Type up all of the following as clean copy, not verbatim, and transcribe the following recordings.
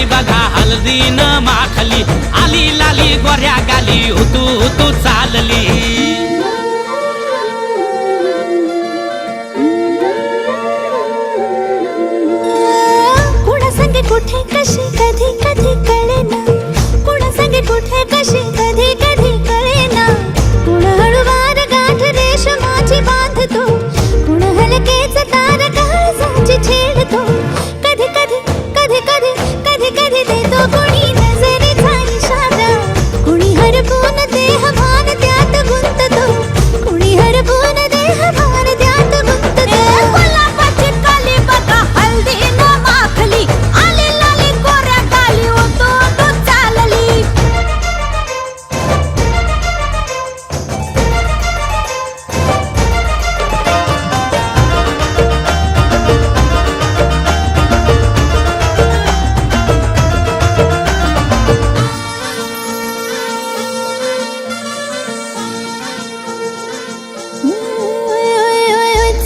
गाली बघा हलदीन माखली आली लाली गोऱ्या गाली हुतू हुतू चालली कुठे कशी कधी कधी कळेना कुणा संगे कुठे कशी कधी कधी कळेना कुण हळूवार गाठ रेशमाची बांधतो कुण हलकेच तार काळजाची छेडतो कधी कधी कधी कधी कधी कधी देतो कुणी नजरेचा इशारा कुणी हरपून देह भान त्यात गुंततो कुणी हरपून देह भान त्यात गुंततो गुलाबाची काली बघा हल्दीन माखली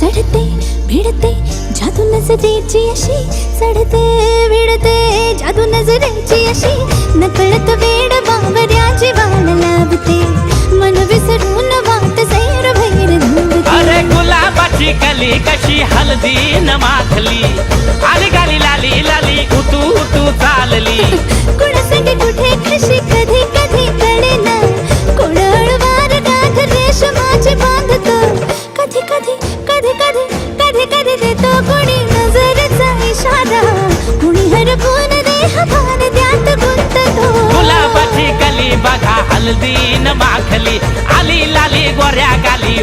चढते भिडते जादू नजरेची अशी चढते भिडते जादू नजरेची अशी नकळत वेड बावऱ्याची वाण लाभते मन विसरून वाट सैर भैर धुवते अरे गुलाबाची कली कशी हलदीन माखली आली गाली लाली लाली उतू उतू चालली कुणा संगे कुठे कशी कधी कधी कळेना कोण हळूवार गाठ रेशमाची बांधतो कधी कधी कधी कधी कधी कधी देतो कुणी नजरेचा इशारा कुणी हरपून देह भान त्यात गुंततो गुलाबाची कली बघा हलदीन माखली आली लाली गोऱ्या गाली